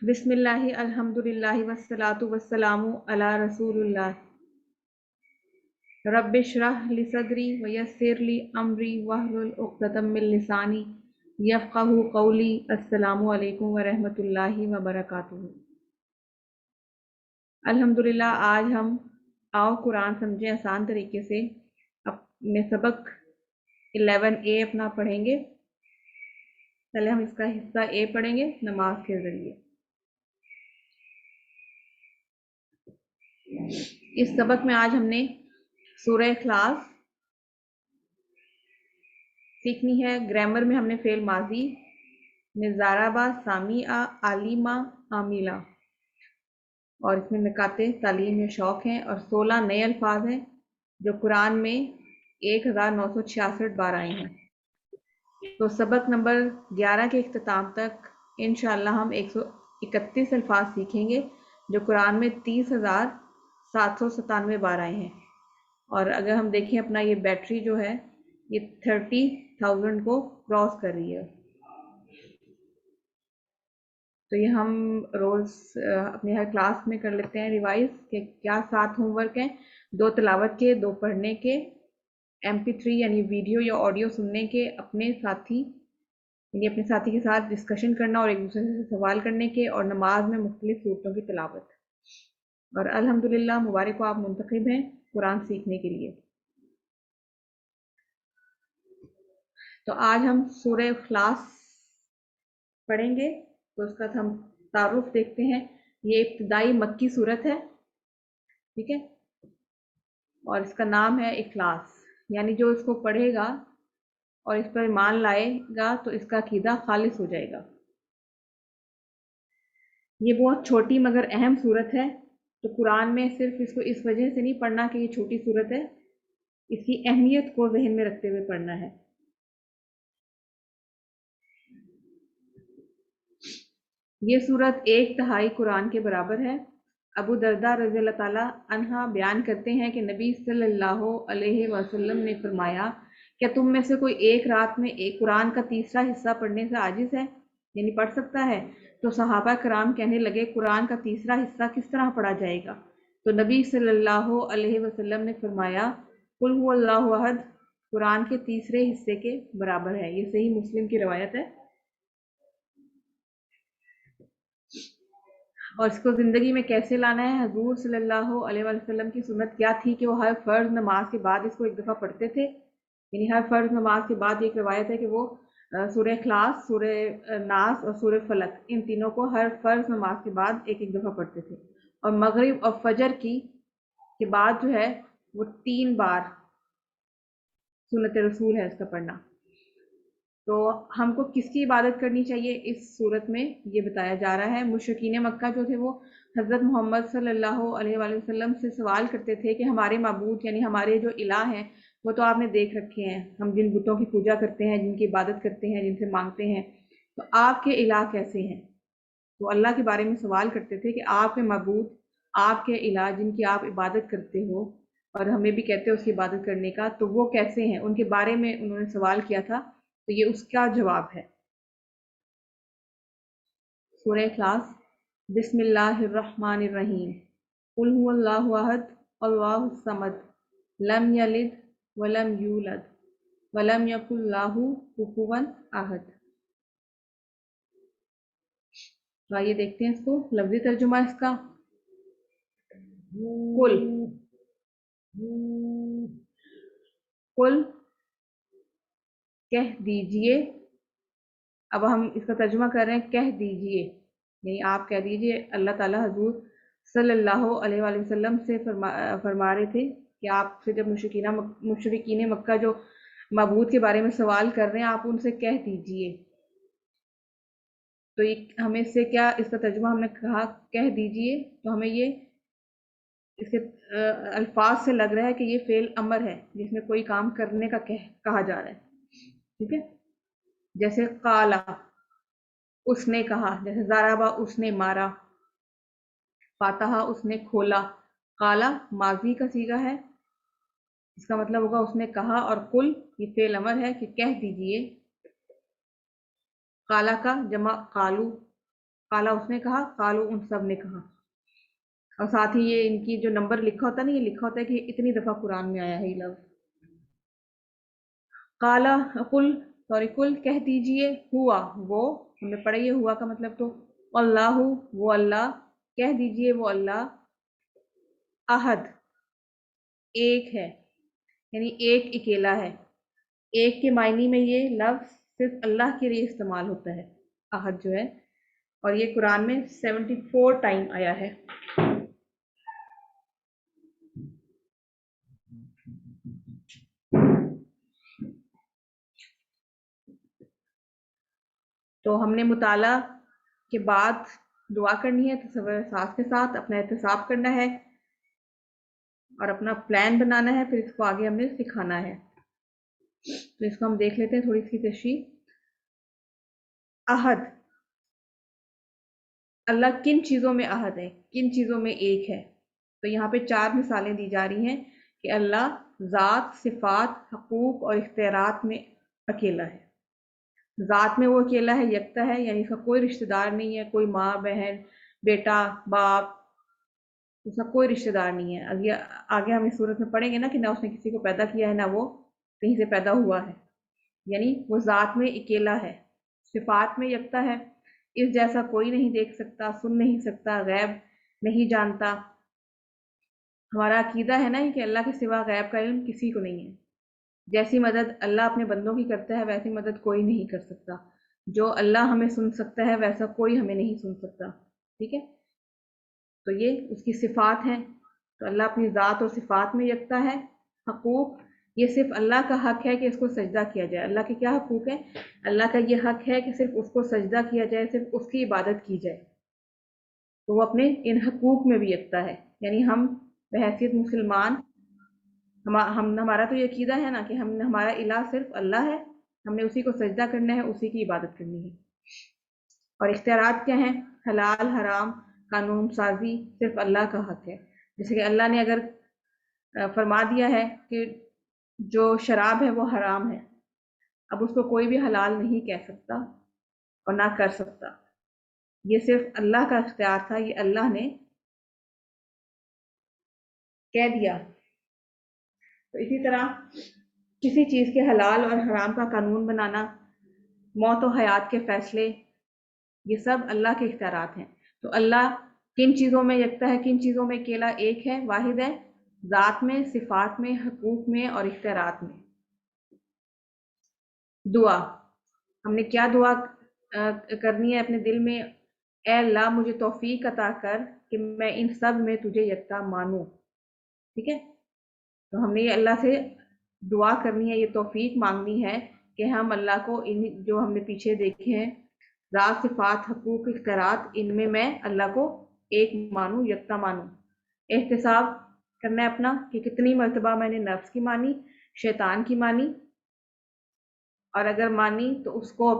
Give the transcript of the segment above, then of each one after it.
बिस्मिल्लाह अल्हम्दुलिल्लाह वस्सलातु वस्सलामु अला रसूलुल्लाह रब्बिश्रह ली सदरी वयस्सिर ली अमरी वहलुल उक़्दतम मिन लिसानी यफ़क़हू क़ौली। अस्सलामु अलैकुम व रहमतुल्लाहि व बरकातुहू। अल्हम्दुलिल्लाह आज हम आओ कुरान समझें आसान तरीके से अपने सबक 11A अपना पढ़ेंगे। पहले हम इसका हिस्सा ए पढ़ेंगे नमाज के ज़रिए। इस सबक में आज हमने सूरह इखलास सीखनी है। ग्रामर में हमने फेल माजी में ज़ाराबा, सामिया, आलिमा, आमिला और इसमें निकाते तालीम या शौक हैं और 16 नए अल्फाज हैं जो कुरान में 1966 बार आए हैं। तो सबक नंबर 11 के इख्तिताम तक इंशाअल्लाह हम 131 अल्फाज सीखेंगे जो कुरान में 30,797 बार आए हैं। और अगर हम देखें अपना ये बैटरी जो है ये 30,000 को क्रॉस कर रही है। तो ये हम रोज़ अपने हर क्लास में कर लेते हैं रिवाइज कि क्या 7 होमवर्क हैं, 2 तिलावत के, 2 पढ़ने के, MP3 यानी वीडियो या ऑडियो सुनने के, अपने साथी के साथ डिस्कशन करना और एक दूसरे से सवाल करने के, और नमाज में मुख्तलिफ सूरतों की तिलावत। और अल्हम्दुलिल्लाह मुबारक को आप मुंतखब हैं कुरान सीखने के लिए। तो आज हम सूरह इखलास पढ़ेंगे। तो उसका हम तारुफ देखते हैं। ये इब्तिदाई मक्की सूरत है, ठीक है, और इसका नाम है इखलास, यानी जो इसको पढ़ेगा और इस पर ईमान लाएगा तो इसका अकीदा खालिस हो जाएगा। ये बहुत छोटी मगर अहम सूरत है। तो कुरान में सिर्फ इसको इस वजह से नहीं पढ़ना कि ये छोटी सूरत है, इसकी अहमियत को जहन में रखते हुए पढ़ना है। ये सूरत 1/3 कुरान के बराबर है। अबू दरदा रज़ियल्लाहु ताला अन्हा बयान करते हैं कि नबी सल्लल्लाहु अलैहि वसल्लम ने फरमाया, क्या तुम में से कोई एक रात में एक कुरान का तीसरा हिस्सा पढ़ने से आजिज है, यानी पढ़ सकता है? तो सहाबा कराम कहने लगे, कुरान का तीसरा हिस्सा किस तरह पढ़ा जाएगा? तो नबी सल्लल्लाहु अलैहि वसल्लम ने फरमाया, कुल हुवल्लाहु अहद कुरान के तीसरे हिस्से के बराबर है। ये सही मुस्लिम की रवायत है। और इसको ज़िंदगी में कैसे लाना है? हजूर सल्लल्लाहु अलैहि वसल्लम की सुन्नत क्या थी कि वो हर फ़र्ज़ नमाज के बाद इसको एक दफ़ा पढ़ते थे। यानी हर फ़र्ज़ नमाज के बाद एक रवायत है कि वो सूरह इखलास, सूरह नास और सूरह फलक, इन तीनों को हर फ़र्ज़ नमाज के बाद एक एक दफ़ा पढ़ते थे। और मगरिब और फजर के बाद जो है वो 3 बार सुन्नत रसूल है इसका पढ़ना। तो हमको किसकी इबादत करनी चाहिए इस सूरत में ये बताया जा रहा है। मुशरिकीन मक्का जो थे वो हज़रत मोहम्मद सल्लल्लाहु अलैहि वसल्लम से सवाल करते थे कि हमारे माबूद यानी हमारे जो इलाह हैं वो तो आपने देख रखे हैं, हम जिन बुतों की पूजा करते हैं, जिनकी इबादत करते हैं, जिनसे मांगते हैं, तो आपके इलाह कैसे हैं? तो अल्लाह के बारे में सवाल करते थे कि आपके माबूद, आपके इलाह जिनकी आप इबादत करते हो और हमें भी कहते हो उसकी इबादत करने का, तो वो कैसे हैं? उनके बारे में उन्होंने सवाल किया था। तो ये उसका जवाब है। सूरह इखलास। बिस्मिल्लाहिर्रहमानिर्रहीम। कुल हुवल्लाहु अहद अल्लाहुस समद लम यलिद वलम यूलद वलम यकुल लाहु कुफुवन अहद। तो आइए देखते हैं इसको लफ्ज़ी तर्जुमा इसका। कुल, कुल कह दीजिए। अब हम इसका तर्जुमा कर रहे हैं, कह दीजिए यानी आप कह दीजिए। अल्लाह ताला हजूर सल्लल्लाहु अलैहि वसल्लम से फरमा रहे थे कि आपसे जब मुशरिकीन मक्का जो मबूद के बारे में सवाल कर रहे हैं, आप उनसे कह दीजिए। तो ये हमें इससे क्या, इसका तर्जुमा हमने कहा कह दीजिए, तो हमें ये इसके अल्फाज से लग रहा है कि ये फेल अमर है जिसमें कोई काम करने का कहा जा रहा है, ठीक है। जैसे काला उसने कहा, जैसे ज़राबा उसने मारा, फातहा उसने खोला। काला माजी का सीगा है, इसका मतलब होगा उसने कहा, और कुल ये फेल अमर है कि कह दीजिए। काला का जमा कालू, काला उसने कहा, कालू उन सब ने कहा। और साथ ही ये इनकी जो नंबर लिखा होता है ना, ये लिखा होता है कि इतनी दफा कुरान में आया है ये लफ्ज। काला कुल, सॉरी कुल कह दीजिए, हुआ वो, हमने पढ़ा ये हुआ का मतलब तो, अल्लाह वो अल्लाह, कह दीजिए वो अल्लाह, अहद एक है, यानी एक अकेला है। एक के मायने में ये लफ्ज सिर्फ अल्लाह के लिए इस्तेमाल होता है, अहद जो है। और ये कुरान में 74 टाइम आया है। तो हमने मुताला के बाद दुआ करनी है, तसव्वुर एहसास के साथ अपना एहतिसाब करना है और अपना प्लान बनाना है, फिर इसको आगे हमने सिखाना है। तो इसको हम देख लेते हैं थोड़ी सी तशरीह। अहद, अल्लाह किन चीज़ों में अहद है, किन चीज़ों में एक है। तो यहाँ पे 4 मिसालें दी जा रही हैं कि अल्लाह ज़ात, सिफ़ात, हकूक़ और इख्तियारात में अकेला है। ज़ात में वो अकेला है, यकता है, यानी इसका कोई रिश्तेदार नहीं है, कोई माँ बहन बेटा बाप, उसका कोई रिश्तेदार नहीं है। आगे हम इस सूरत में पढ़ेंगे ना कि ना उसने किसी को पैदा किया है ना वो कहीं से पैदा हुआ है, यानी वो ज़ात में अकेला है। सिफ़ात में यकता है, इस जैसा कोई नहीं देख सकता, सुन नहीं सकता, गैब नहीं जानता। हमारा अकीदा है ना कि अल्लाह के सिवा गैब का इल्म किसी को नहीं है। जैसी मदद अल्लाह अपने बंदों की करता है वैसी मदद कोई नहीं कर सकता। जो अल्लाह हमें सुन सकता है वैसा कोई हमें नहीं सुन सकता। ठीक है, तो ये उसकी सिफ़ात हैं। तो अल्लाह अपनी ज़ात और सिफ़ात में यकता है। हकूक़, ये सिर्फ अल्लाह का हक है कि इसको सजदा किया जाए। अल्लाह के क्या हकूक़ है? अल्लाह का ये हक है कि सिर्फ उसको सजदा किया जाए, सिर्फ उसकी इबादत की जाए। तो वो अपने इन हकूक़ में भी यकता है, यानी हम बहैसियत मुसलमान, हमारा तो ये अकीदा है ना कि हमारा इलाह सिर्फ अल्लाह है, हमने उसी को सजदा करना है, उसी की इबादत करनी है। और इख्तियारात क्या हैं? हलाल हराम कानून साजी सिर्फ अल्लाह का हक है। जैसे कि अल्लाह ने अगर फरमा दिया है कि जो शराब है वो हराम है, अब उसको कोई भी हलाल नहीं कह सकता और ना कर सकता। ये सिर्फ अल्लाह का इख्तियार था, ये अल्लाह ने कह दिया। तो इसी तरह किसी चीज़ के हलाल और हराम का कानून बनाना, मौत और हयात के फैसले, ये सब अल्लाह के इख्तियारात हैं। तो अल्लाह किन चीज़ों में यकता है, किन चीज़ों में अकेला एक है, वाहिद है? ज़ात में, सिफ़ात में, हकूक़ में और इख्तियारात में। दुआ, हमने क्या दुआ करनी है अपने दिल में? ए अल्लाह मुझे तौफीक अता कर कि मैं इन सब में तुझे यकता मानूं। ठीक है, तो हमने ये अल्लाह से दुआ करनी है, ये तौफीक मांगनी है कि हम अल्लाह को इन जो हमने पीछे देखे हैं ज़ात, सिफ़ात, हकूक़, इख्तियारात, इनमें मैं अल्लाह को एक मानूं, यकता मानूं। एहतिसाब करना है अपना कि कितनी मर्तबा मैंने नफ्स की मानी, शैतान की मानी, और अगर मानी तो उसको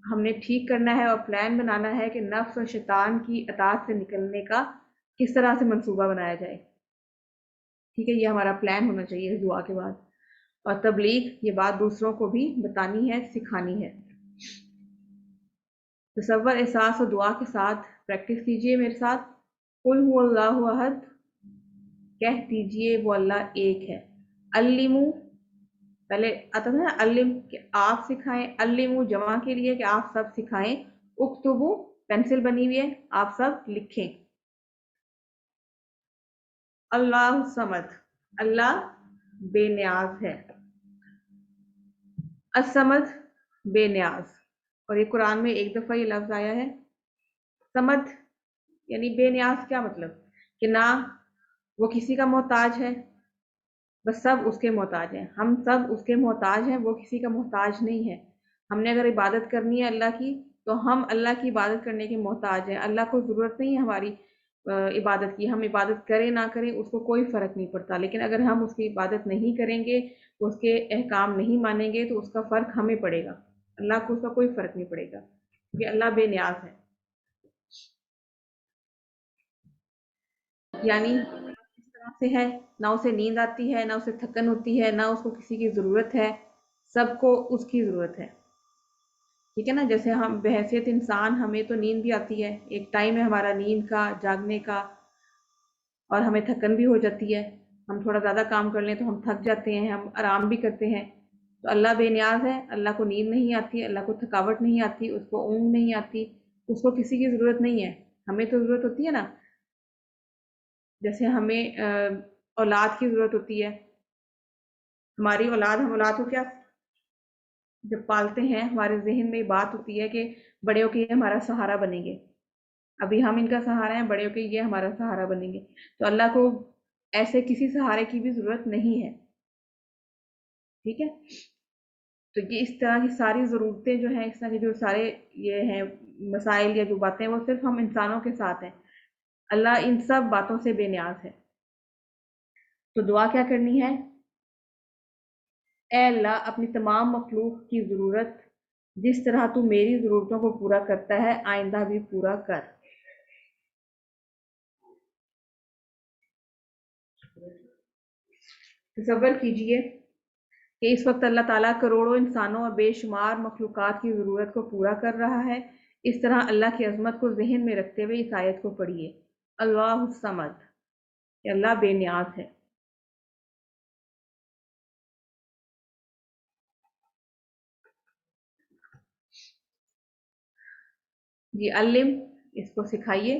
हमने ठीक करना है और प्लान बनाना है कि नफ्स और शैतान की अताअत से निकलने का किस तरह से मंसूबा बनाया जाए। ठीक है, ये हमारा प्लान होना चाहिए इस दुआ के बाद। और तबलीग, ये बात दूसरों को भी बतानी है, सिखानी है। तसव्वुर, एहसास और दुआ के साथ प्रैक्टिस कीजिए मेरे साथ। कुल हुवल्लाहु अहद, कह दीजिए वो अल्लाह एक है। अल्लिमू, पहले आता था ना अल्लिम कि आप सिखाएं, अल्लिमू जमा के लिए कि आप सब सिखाएं। उक्तुबू, पेंसिल बनी हुई है, आप सब लिखें। अल्लाह समद, अल्लाह बेनियाज है। असमद, बेनियाज। और ये कुरान में एक दफ़ा ये लफ्ज़ आया है। समद यानी बेनियाज, क्या मतलब? कि ना वो किसी का मोहताज है, बस सब उसके मोहताज हैं। हम सब उसके मोहताज हैं, वो किसी का मोहताज नहीं है। हमने अगर इबादत करनी है अल्लाह की, तो हम अल्लाह की इबादत करने के मोहताज हैं। अल्लाह को ज़रूरत नहीं है हमारी इबादत की। हम इबादत करें ना करें उसको कोई फ़र्क नहीं पड़ता, लेकिन अगर हम उसकी इबादत नहीं करेंगे, उसके अहकाम नहीं मानेंगे, तो उसका फ़र्क हमें पड़ेगा। अल्लाह को उसका कोई फ़र्क नहीं पड़ेगा, क्योंकि अल्लाह बेनियाज है। यानी इस तरह से है, ना उसे नींद आती है, ना उसे थकन होती है, ना उसको किसी की ज़रूरत है, सबको उसकी ज़रूरत है। ठीक है ना। जैसे हम बहैसियत इंसान हमें तो नींद भी आती है, एक टाइम है हमारा नींद का, जागने का, और हमें थकन भी हो जाती है। हम थोड़ा ज़्यादा काम कर लें तो हम थक जाते हैं, हम आराम भी करते हैं। तो अल्लाह बेनियाज है, अल्लाह को नींद नहीं आती, अल्लाह को थकावट नहीं आती, उसको ऊँघ नहीं आती, उसको किसी की ज़रूरत नहीं है। हमें तो ज़रूरत होती है ना, जैसे हमें औलाद की ज़रूरत होती है। हमारी औलाद, हम औलाद को क्या जब पालते हैं हमारे जहन में बात होती है कि बड़े होके ये हमारा सहारा बनेंगे। अभी हम इनका सहारा हैं, बड़े होके ये हमारा सहारा बनेंगे। तो अल्लाह को ऐसे किसी सहारे की भी ज़रूरत नहीं है। ठीक है। तो ये इस तरह की सारी ज़रूरतें जो हैं, इस तरह के जो सारे ये हैं मसाइल या जो बातें, वो सिर्फ हम इंसानों के साथ हैं। अल्लाह इन सब बातों से बेनियाज है। तो दुआ क्या करनी है? ए अल्लाह, अपनी तमाम मखलूक की ज़रूरत जिस तरह तू मेरी ज़रूरतों को पूरा करता है, आइंदा भी पूरा कर। तसव्वुर कीजिए कि इस वक्त अल्लाह ताला करोड़ों इंसानों और बेशुमार मखलूक़ात की ज़रूरत को पूरा कर रहा है। इस तरह अल्लाह की अज़मत को ज़हन में रखते हुए इस आयत को पढ़िए। अल्लाहुस समद, अल्लाह बेनियाज है। जी अल्लिम, इसको सिखाइए।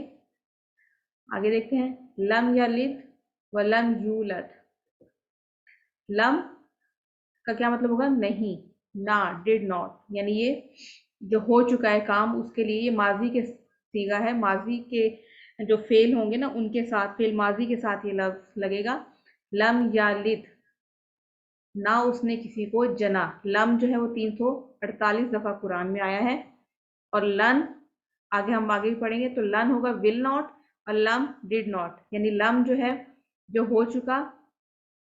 आगे देखते हैं। लम यलिद व लम यूलद। लम का क्या मतलब होगा? नहीं, ना, डिड नॉट, यानी ये जो हो चुका है काम, उसके लिए ये माजी के सीगा है। माजी के जो फेल होंगे ना, उनके साथ, फेल माजी के साथ ये लफ्ज लगेगा। लम यालिद, ना उसने किसी को जना। लम जो है वो 348 दफा कुरान में आया है। और लन, आगे हम आगे भी पढ़ेंगे, तो लन होगा विल नॉट, और लम डिड नॉट, यानी लम जो है जो हो चुका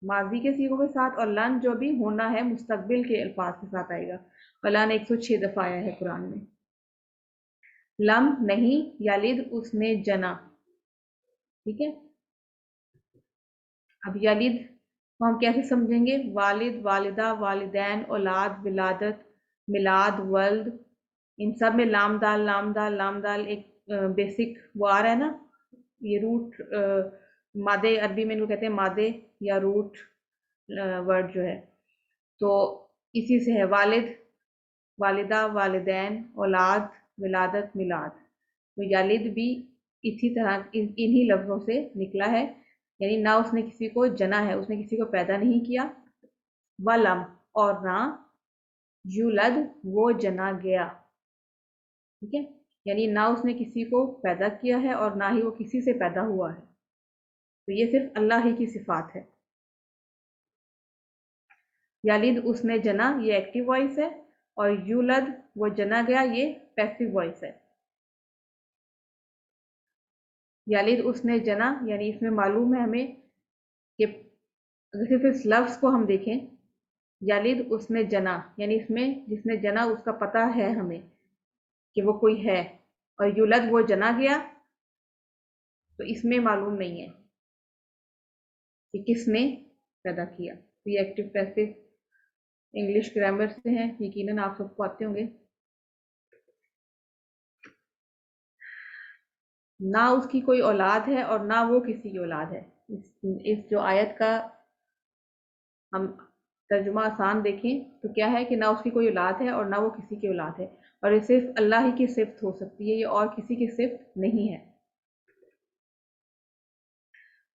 माजी के सीगों के साथ, और लन जो भी होना है मुस्तकबिल के अल्फाज के साथ आएगा। और लन 106 दफा आया है कुरान में। लम नहीं, यालिद उसने जना। ठीक है। अब यलिद को हम कैसे समझेंगे? वालिद, वालिदा, वालिदैन, औलाद, विलादत, मिलाद, वल्द, इन सब में लाम दाल लाम दाल लाम दाल एक बेसिक वो आ रहा है ना, ये रूट मादे, अरबी में इनको कहते हैं मादे या रूट वर्ड जो है। तो इसी से है वालिद, वालिदा, वालिदैन, औलाद, विलादत, मिलाद। तो यालिद भी इसी तरह इन्हीं लफ्ज़ों से निकला है, यानी ना उसने किसी को जना है, उसने किसी को पैदा नहीं किया। वलम, और ना, यूलद, वो जना गया। ठीक है। यानी ना उसने किसी को पैदा किया है और ना ही वो किसी से पैदा हुआ है। तो ये सिर्फ अल्लाह ही की सिफात है। यालिद उसने जना, ये एक्टिव वॉइस है, और यूलद वो जना गया, ये पैसिव वॉइस है। यालिद उसने जना, यानी इसमें मालूम है हमें कि अगर सिर्फ इस लफ्ज को हम देखें, यालिद उसने जना, यानी इसमें जिसने जना उसका पता है हमें कि वो कोई है। और यूलद वो जना गया, तो इसमें मालूम नहीं है कि किसने पैदा किया। तो ये एक्टिव पैसिव इंग्लिश ग्रामर से हैं, यकीनन आप सबको आते होंगे। ना उसकी कोई औलाद है और ना वो किसी की औलाद है। इस जो आयत का हम तर्जुमा आसान देखें तो क्या है कि ना उसकी कोई औलाद है और ना वो किसी की औलाद है। और ये सिर्फ अल्लाह ही की सिफ्त हो सकती है, ये और किसी की सिफ्त नहीं है।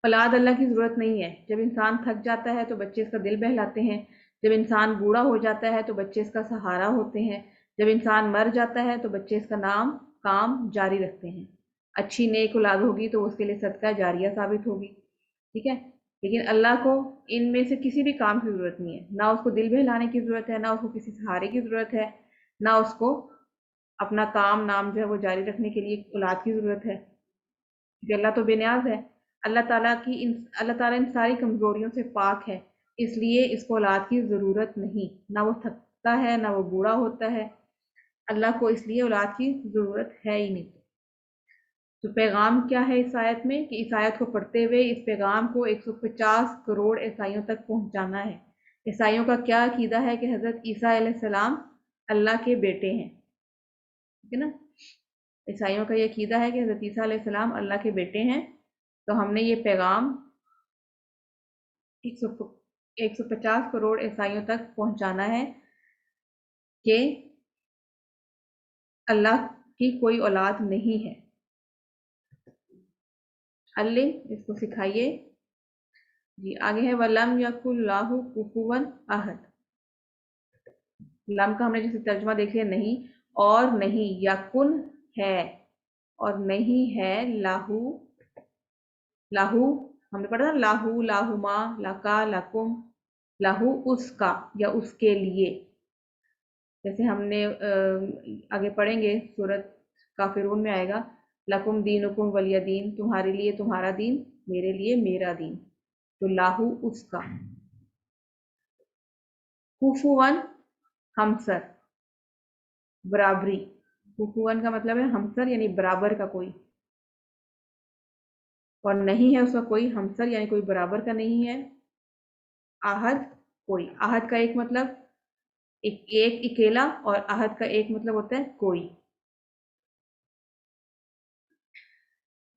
औलाद अल्लाह की ज़रूरत नहीं है। जब इंसान थक जाता है तो बच्चे इसका दिल बहलाते हैं। जब इंसान बूढ़ा हो जाता है तो बच्चे इसका सहारा होते हैं। जब इंसान मर जाता है तो बच्चे इसका नाम काम जारी रखते हैं। अच्छी नेक औलाद होगी तो उसके लिए सदका जारिया साबित होगी। ठीक है। लेकिन अल्लाह को इनमें से किसी भी काम की ज़रूरत नहीं है। ना उसको दिल बहलाने की ज़रूरत है, ना उसको किसी सहारे की ज़रूरत है, ना उसको अपना काम नाम जो है वो जारी रखने के लिए औलाद की ज़रूरत है, क्योंकि अल्लाह तो बेनियाज है। अल्लाह ताला इन सारी कमज़ोरियों से पाक है, इसलिए इसको औलाद की ज़रूरत नहीं। ना वो थकता है, ना वो बूढ़ा होता है। अल्लाह को इसलिए औलाद की ज़रूरत है ही नहीं। तो पैगाम क्या है इस आयत में, कि इस आयत को पढ़ते हुए इस पैगाम को 150 करोड़ ईसाइयों तक पहुंचाना है। ईसाइयों का क्या अकीदा है कि हज़रत ईसा अलैहिस्सलाम अल्लाह के बेटे हैं। ठीक है ना। ईसाइयों का ये अकीदा है कि हज़रत ईसा अलैहिस्सलाम अल्लाह के बेटे हैं। तो हमने ये पैगाम 150 करोड़ ईसाइयों तक पहुंचाना है कि अल्लाह की कोई औलाद नहीं है। अल्लाह इसको सिखाइए जी। आगे है वलम यकुल्लाहु कुफुवन अहद। लम का हमने जैसे तर्जुमा देख लिया नहीं, और नहीं, यकुन है और नहीं है, लाहू लाहू हमने पढ़ा था, लाहू लाहुमा लका लकुम, लाहू उसका या उसके लिए। जैसे हमने आगे पढ़ेंगे सूरत काफिरून में आएगा लकुम दीनुकुम वलिया दीन, तुम्हारे लिए तुम्हारा दीन, मेरे लिए मेरा दीन। तो लाहू उसका। कुफुवन हमसर, बराबरी। कुफुवन का मतलब है हमसर यानी बराबर का कोई, और नहीं है उसका कोई हमसर यानी कोई बराबर का नहीं है। आहद कोई, आहद का एक मतलब एक अकेला, और आहद का एक मतलब होता है कोई।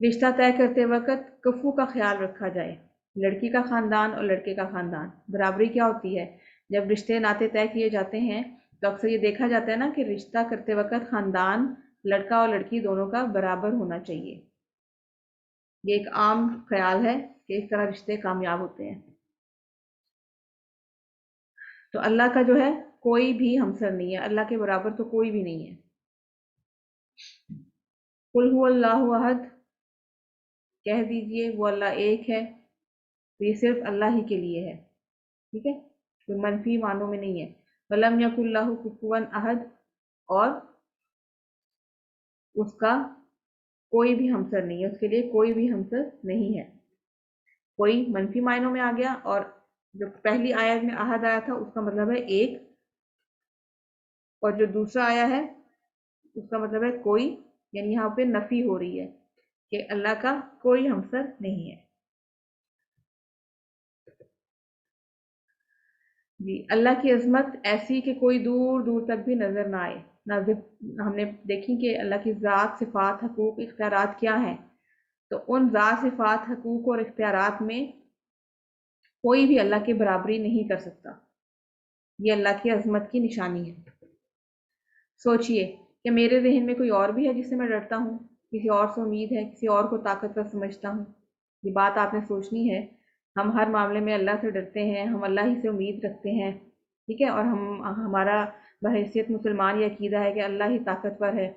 रिश्ता तय करते वक्त कफू का ख्याल रखा जाए, लड़की का खानदान और लड़के का खानदान। बराबरी क्या होती है? जब रिश्ते नाते तय किए जाते हैं तो अक्सर ये देखा जाता है ना कि रिश्ता करते वक्त खानदान लड़का और लड़की दोनों का बराबर होना चाहिए। ये एक आम ख्याल है कि इस तरह रिश्ते कामयाब होते हैं। तो अल्लाह का जो है कोई भी हमसर नहीं है, अल्लाह के बराबर तो कोई भी नहीं है। कुल हु अल्लाहु अहद, कह दीजिए वो अल्लाह एक है। तो ये सिर्फ अल्लाह ही के लिए है, ठीक है, तो मनफी मानों में नहीं है। वलम यकुल्लाहु कुफुवन अहद, और उसका कोई भी हमसर नहीं है, उसके लिए कोई भी हमसर नहीं है। कोई मनफी मायनों में आ गया, और जो पहली आयत में अहद आया था उसका मतलब है एक, और जो दूसरा आया है उसका मतलब है कोई, यानी यहाँ पे नफी हो रही है कि अल्लाह का कोई हमसर नहीं है जी। अल्लाह की अजमत ऐसी कि कोई दूर दूर तक भी नजर ना आए। हमने देखी कि अल्लाह की ज़ात, सिफात, हकूक, इख्तियारात क्या हैं। तो उन ज़ात, सिफात, हकूक और इख्तियारात में कोई भी अल्लाह की बराबरी नहीं कर सकता। ये अल्लाह की अजमत की निशानी है। सोचिए कि मेरे जहन में कोई और भी है जिससे मैं डरता हूँ, किसी और से उम्मीद है, किसी और को ताकतवर समझता हूँ। ये बात आपने सोचनी है। हम हर मामले में अल्लाह से डरते हैं, हम अल्लाह ही से उम्मीद रखते हैं, ठीक है, और हमारा बहैसियत मुसलमान ये अकीदा है कि अल्लाह ही ताकतवर है।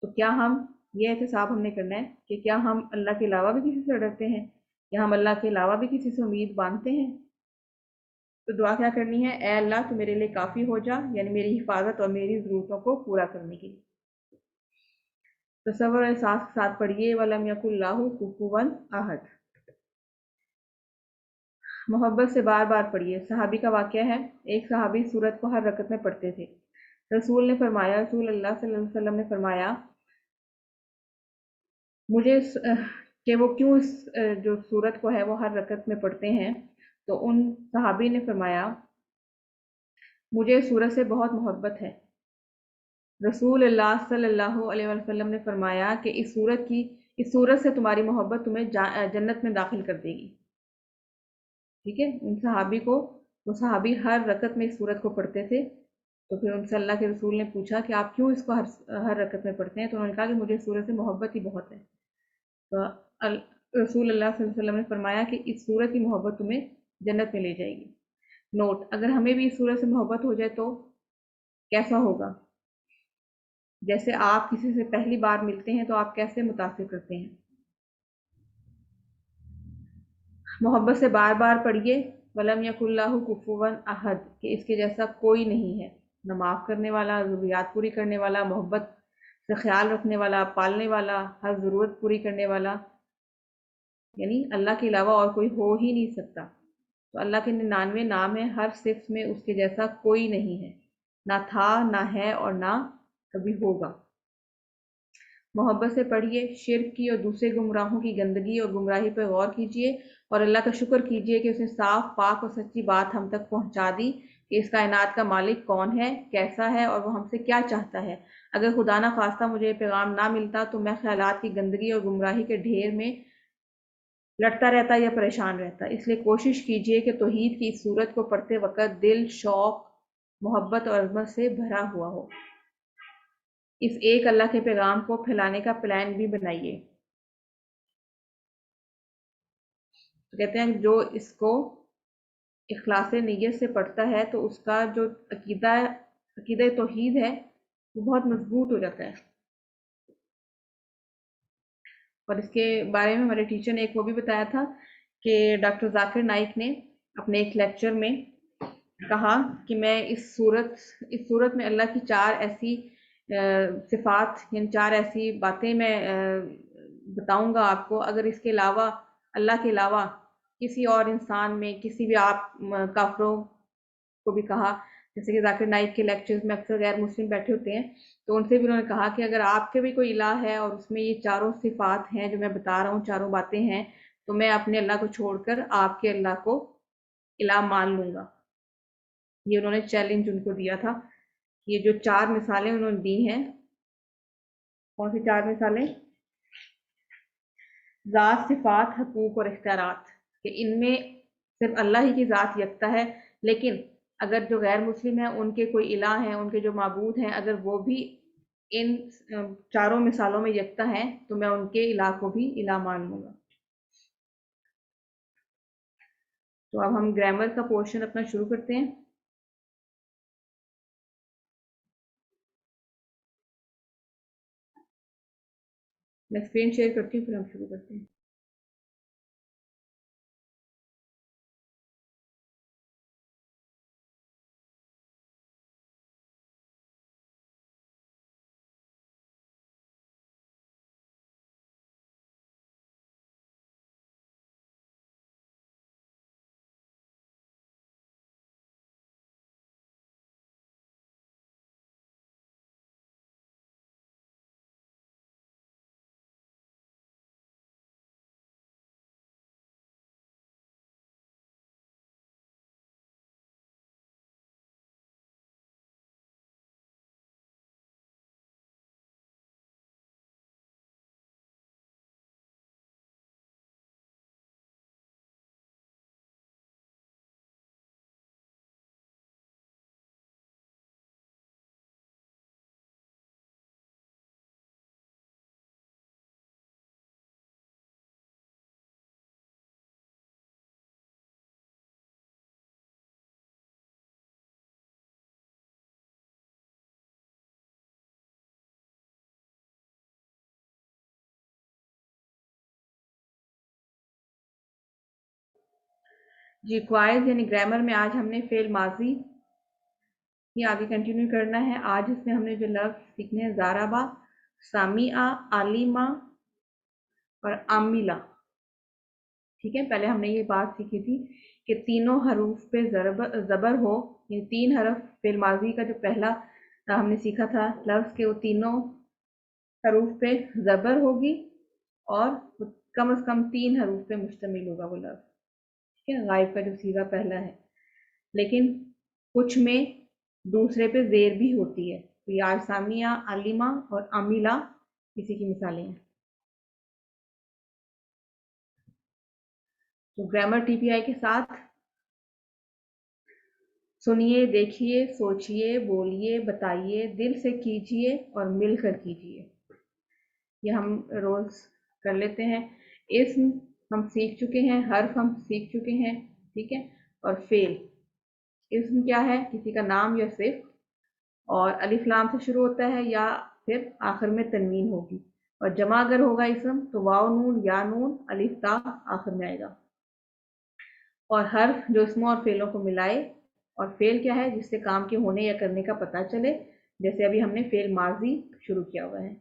तो क्या हम ये एहतसाब हमने करना है कि क्या हम अल्लाह के अलावा भी किसी से डरते हैं, या हम अल्लाह के अलावा भी किसी से उम्मीद बांधते हैं? तो दुआ क्या करनी है? ए अल्लाह तू मेरे लिए काफ़ी हो जा, यानी मेरी हिफाजत और मेरी ज़रूरतों को पूरा करने के लिए। तसव्वुर एहसास के साथ पढ़िए वलम यकुल्लाहु कुफुवन अहद। मोहब्बत से बार बार पढ़िए। सहाबी का वाक़या है, एक सहाबी सूरत को हर रकत में पढ़ते थे। रसूल ने फरमाया, रसूल अल्लाह सल्लल्लाहु अलैहि वसल्लम ने फरमाया मुझे कि वो क्यों इस जो सूरत को है वो हर रकत में पढ़ते हैं। तो उन सहाबी ने फरमाया मुझे सूरत से बहुत मोहब्बत है। रसूल अल्लाह सल्लल्लाहु अलैहि वसल्लम ने फरमाया कि इस सूरत से तुम्हारी मोहब्बत तुम्हें जन्नत में दाखिल कर देगी। ठीक है, उन सहाबी को, वो सहाबी हर रकत में इस सूरत को पढ़ते थे। तो फिर उनसे अल्लाह के रसूल ने पूछा कि आप क्यों इसको हर रकत में पढ़ते हैं? तो उन्होंने कहा कि मुझे इस सूरत से मोहब्बत ही बहुत है। तो रसूल अल्लाह सल्लल्लाहु अलैहि वसल्लम ने फरमाया कि इस सूरत की मोहब्बत तुम्हें जन्नत में ले जाएगी। नोट, अगर हमें भी इस सूरत से मोहब्बत हो जाए तो कैसा होगा? जैसे आप किसी से पहली बार मिलते हैं तो आप कैसे मुतासिर करते हैं? मोहब्बत से बार बार पढ़िए वलम यकुल्लाहु कुफुवन अहद, कि इसके जैसा कोई नहीं है, न माफ़ करने वाला, ज़रूरियात पूरी करने वाला, मोहब्बत से ख्याल रखने वाला, पालने वाला, हर ज़रूरत पूरी करने वाला, यानी अल्लाह के अलावा और कोई हो ही नहीं सकता। तो अल्लाह के 99 नाम है, हर सिफ्त में उसके जैसा कोई नहीं है, ना था, ना है और ना कभी होगा। मोहब्बत से पढ़िए, शिर्क की और दूसरे गुमराहों की गंदगी और गुमराही पर गौर कीजिए, और अल्लाह का शुक्र कीजिए कि उसने साफ, पाक और सच्ची बात हम तक पहुंचा दी, کہ اس کائنات کا مالک کون ہے، کیسا ہے اور وہ ہم سے کیا چاہتا ہے۔ اگر خدا نہ خواستہ مجھے یہ پیغام نہ ملتا تو میں خیالات کی گندگی اور گمراہی کے ڈھیر میں لڑتا رہتا یا پریشان رہتا۔ اس لیے کوشش کیجئے کہ توحید کی اس صورت کو پڑھتے وقت دل شوق، محبت اور عظمت سے بھرا ہوا ہو۔ اس ایک اللہ کے پیغام کو پھیلانے کا پلان بھی بنائیے۔ تو کہتے ہیں جو اس کو اخلاص نیت سے پڑھتا ہے تو اس کا جو عقیدہ توحید ہے وہ بہت مضبوط ہو جاتا ہے۔ اور اس کے بارے میں ہمارے ٹیچر نے ایک وہ بھی بتایا تھا کہ ڈاکٹر ذاکر نائک نے اپنے ایک لیکچر میں کہا کہ میں اس صورت میں اللہ کی چار ایسی صفات یعنی چار ایسی باتیں میں بتاؤں گا آپ کو، اگر اس کے علاوہ اللہ کے علاوہ کسی اور انسان میں کسی بھی آپ کافروں کو بھی کہا، جیسے کہ ذاکر نائک کے لیکچرز میں اکثر غیر مسلم بیٹھے ہوتے ہیں تو ان سے بھی انہوں نے کہا کہ اگر آپ کے بھی کوئی الہ ہے اور اس میں یہ چاروں صفات ہیں جو میں بتا رہا ہوں، چاروں باتیں ہیں، تو میں اپنے اللہ کو چھوڑ کر آپ کے اللہ کو الہ مان لوں گا۔ یہ انہوں نے چیلنج ان کو دیا تھا۔ یہ جو چار مثالیں انہوں نے دی ہیں، کون سی چار مثالیں؟ ذات، صفات، حقوق اور اختیارات، کہ ان میں صرف اللہ ہی کی ذات یکتا ہے، لیکن اگر جو غیر مسلم ہیں ان کے کوئی الہ ہیں، ان کے جو معبود ہیں، اگر وہ بھی ان چاروں مثالوں میں یکتا ہیں تو میں ان کے الہ کو بھی الہ مان لوں گا۔ تو اب ہم گرامر کا پورشن اپنا شروع کرتے ہیں۔ میں اسکرین شیئر کرتی ہوں، پھر ہم شروع کرتے ہیں۔ جی، کوائز یعنی گرامر میں آج ہم نے فعل ماضی یہ آگے کنٹینیو کرنا ہے۔ آج اس میں ہم نے جو لفظ سیکھنے ہیں ضاربہ، سامعہ، عالمہ اور عاملہ، ٹھیک ہے۔ پہلے ہم نے یہ بات سیکھی تھی کہ تینوں حروف پہ زبر ہو، یعنی تین حرف فعل ماضی کا جو پہلا ہم نے سیکھا تھا لفظ کہ وہ تینوں حروف پہ زبر ہوگی اور کم از کم تین حروف پہ مشتمل ہوگا وہ لفظ، ٹھیک ہے، غائب کا جو صیغہ پہلا ہے۔ لیکن کچھ میں دوسرے پہ زیر بھی ہوتی ہے، تو یہ آج سامعہ، عالمہ اور عاملہ اسی کی مثالیں ہیں۔ تو گرامر ٹی پی آئی کے ساتھ سنیے، دیکھیے، سوچیے، بولیے، بتائیے، دل سے کیجیے اور مل کر کیجیے۔ یہ ہم روز کر لیتے ہیں۔ اسم ہم سیکھ چکے ہیں، حرف ہم سیکھ چکے ہیں، ٹھیک ہے، اور فعل۔ اسم کیا ہے؟ کسی کا نام یا صفت، اور الف لام سے شروع ہوتا ہے یا پھر آخر میں تنوین ہوگی، اور جمع اگر ہوگا اسم تو واو نون یا نون الف تا آخر میں آئے گا۔ اور حرف جو اسموں اور فعلوں کو ملائے، اور فعل کیا ہے؟ جس سے کام کے ہونے یا کرنے کا پتہ چلے، جیسے ابھی ہم نے فعل ماضی شروع کیا ہوا ہے۔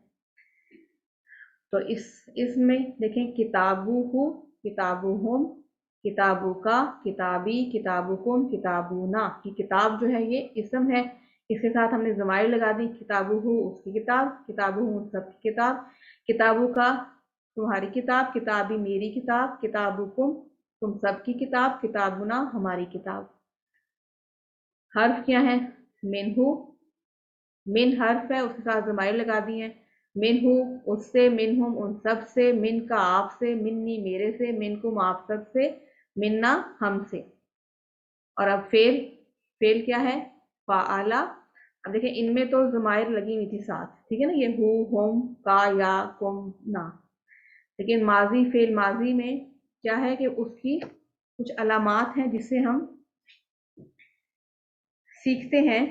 تو اس میں دیکھیں کتابو، کتابہم، کتابو کا، کتابی، کتابکم، کتابونا، یہ کتاب جو ہے یہ اسم ہے، اس کے ساتھ ہم نے ضمائر لگا دی، کتابو اس کی کتاب، کتابہم سب کی کتاب، کتابو کا تمہاری کتاب، کتابی میری کتاب، کتابکم تم سب کی کتاب، کتابنا ہماری کتاب۔ حرف کیا ہے؟ منہو، من حرف ہے، اس کے ساتھ ضمائر لگا دی ہیں، منہو اس سے، منہم ان سب سے، من کا آپ سے، منی میرے سے، منکم آپ سب سے، منا ہم سے۔ اور اب فعل، فعل کیا ہے؟ فعلا۔ اب دیکھیں ان میں تو ضمائر لگی ہوئی تھی ساتھ، ٹھیک ہے نا، یہ ہو، ہوم، کا، یا، کم، نا، لیکن ماضی، فعل ماضی میں کیا ہے کہ اس کی کچھ علامات ہیں جس سے ہم سیکھتے ہیں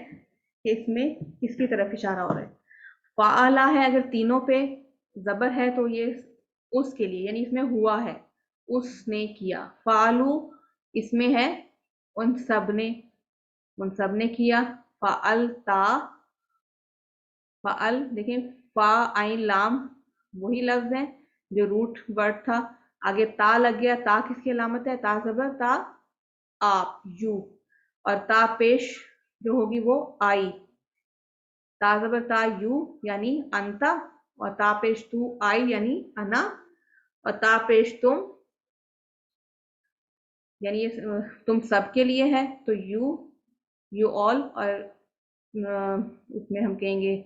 کہ اس میں کس کی طرف اشارہ ہو رہا ہے۔ فعلا ہے، اگر تینوں پہ زبر ہے تو یہ اس کے لیے، یعنی اس میں ہوا ہے، اس نے کیا۔ فعلو اس میں ہے ان سب نے، ان سب نے کیا۔ فعلتا، فعل دیکھیں، فا عین لام وہی لفظ ہے جو روٹ ورڈ تھا، آگے تا لگ گیا، تا کس کی علامت ہے؟ تا زبر، تا آپ، یو، اور تا پیش جو ہوگی وہ آئی، تا زبر تا یو یعنی انتا، اور تا پیش تو آئی یعنی انا، اور تا پیش تم یعنی یہ تم سب کے لیے ہے، تو یو، یو آل، اور اس میں ہم کہیں گے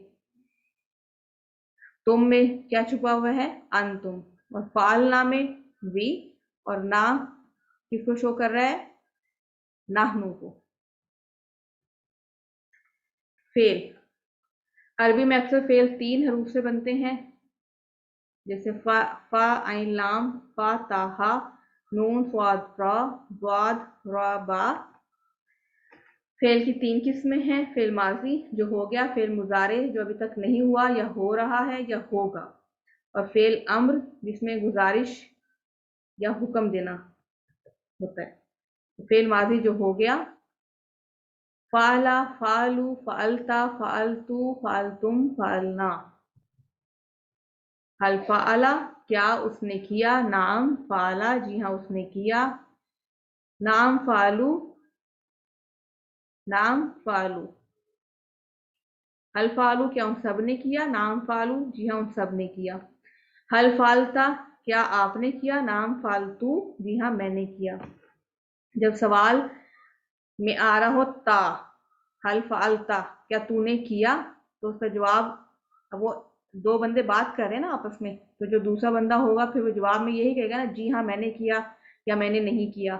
تم میں کیا چھپا ہوا ہے؟ ان تم، اور فعلنا میں وی، اور نا کس کو شو کر رہا ہے؟ نحنو کو۔ فعل عربی میں اکثر فعل 3 حروف سے بنتے ہیں، جیسے فا، فا عین لام، فا تا ہا، نون صاد را، ضاد را با۔ فعل کی 3 قسمیں ہیں، فعل ماضی جو ہو گیا، فعل مضارع جو ابھی تک نہیں ہوا یا ہو رہا ہے یا ہوگا، اور فعل امر جس میں گزارش یا حکم دینا ہوتا ہے۔ فعل ماضی جو ہو گیا، فعلا، فعلو، فعلتا، فعلتو، فعلتم، فعلنا۔ حل فعلا کیا اس نے کیا؟ نعم فعلا جی ہاں اس نے کیا۔ نعم فعلو، نعم فعلو۔ حل فعلو کیا ان سب نے کیا؟ نعم فعلو جی ہاں ان سب نے کیا۔ حل فعلتا کیا آپ نے کیا؟ نعم فعلتو جی ہاں میں نے کیا۔ جب سوال میں آ رہا ہو تا، حل فعلتا کیا تو نے کیا، تو اس کا جواب، اب وہ 2 بندے بات کر رہے ہیں نا آپس میں، تو جو دوسرا بندہ ہوگا پھر وہ جواب میں یہی کہے گا نا، جی ہاں میں نے کیا یا میں نے نہیں کیا،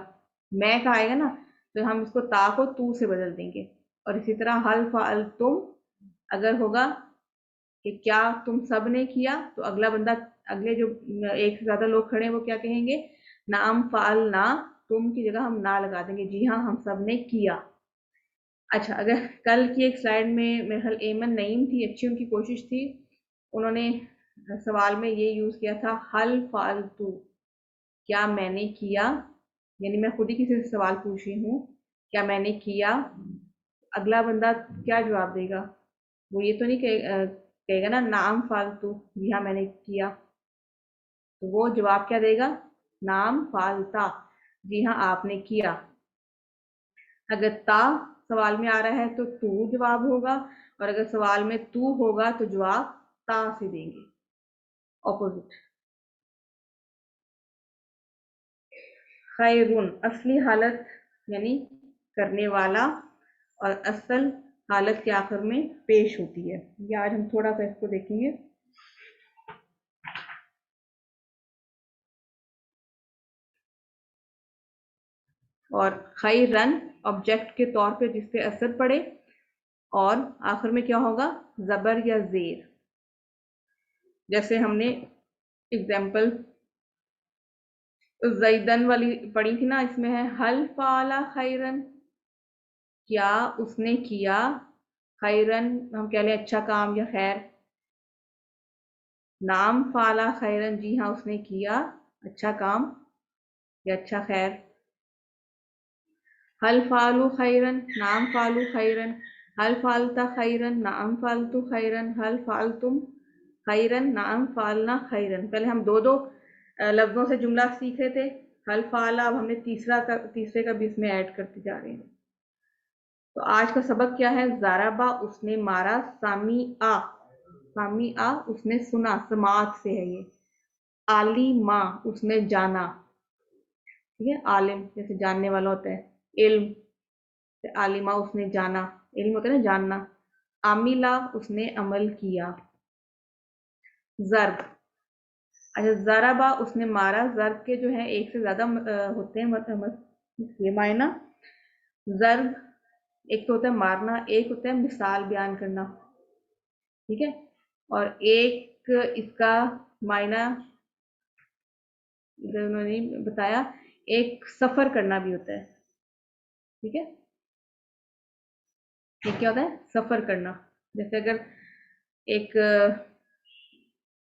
میں کا آئے گا نا، تو ہم اس کو تا کو تو سے بدل دیں گے۔ اور اسی طرح حل فعلتم اگر ہوگا کہ کیا تم سب نے کیا، تو اگلا بندہ، اگلے جو ایک سے زیادہ لوگ کھڑے ہیں وہ کیا کہیں گے؟ نعم فعلنا، تم کی جگہ ہم نہ لگا دیں گے، جی ہاں ہم سب نے کیا۔ اچھا، اگر کل کی ایک سلائیڈ میں میرے خیال ایمن نعیم تھی، اچھی ان کی کوشش تھی، انہوں نے سوال میں یہ یوز کیا تھا حل فعلتو، کیا میں نے کیا، یعنی میں خود ہی کسی سے سوال پوچھ رہی ہوں کیا میں نے کیا، اگلا بندہ کیا جواب دے گا؟ وہ یہ تو نہیں کہے گا نا نعم فعلتو جی ہاں میں نے کیا، تو وہ جواب کیا دے گا؟ نعم فعلتا جی ہاں آپ نے کیا۔ اگر تا سوال میں آ رہا ہے تو تو جواب ہوگا، اور اگر سوال میں تو ہوگا تو جواب تا سے دیں گے، اپوزٹ۔ خیرن اصلی حالت یعنی کرنے والا، اور اصل حالت کے آخر میں پیش ہوتی ہے، یہ آج ہم تھوڑا سا اس کو دیکھیں گے۔ اور خیرن آبجیکٹ کے طور پہ جس پہ اثر پڑے، اور آخر میں کیا ہوگا؟ زبر یا زیر، جیسے ہم نے اگزامپل زیدن والی پڑھی تھی نا، اس میں ہے حل فعل خیرن، کیا اس نے کیا خیرن، ہم کہہ لیں اچھا کام یا خیر۔ نعم فعل خیرن جی ہاں اس نے کیا اچھا کام یا اچھا خیر۔ حل فعلوا خیرن، نعم فعلوا خیرن، حل فعلت خیرن، نعم فعلت خیرن، حل فعلتم خیرن، نعم فعلنا خیرن۔ پہلے ہم 2 لفظوں سے جملہ سیکھ رہے تھے، حل فعل، اب ہم نے تیسرے کا بھی اس میں ایڈ کرتے جا رہے ہیں۔ تو آج کا سبق کیا ہے؟ ضربا اس نے مارا، سمیع، سمیع اس نے سنا، سماعت سے ہے یہ۔ عالما اس نے جانا، ٹھیک ہے، عالم جیسے جاننے والا ہوتا ہے، علم۔ आलिमा उसने जाना, इल्म होता है ना जानना। आमिला उसने अमल किया। जर्ब, अच्छा जराबा उसने मारा। जर्ब के जो है एक से ज्यादा होते हैं ये मायना। जर्ब एक तो होता है मारना, एक होता है मिसाल बयान करना, ठीक है। और एक इसका मायना इधर उन्होंने बताया, एक सफर करना भी होता है, ठीक है। ये क्या होता है? सफर करना। जैसे अगर एक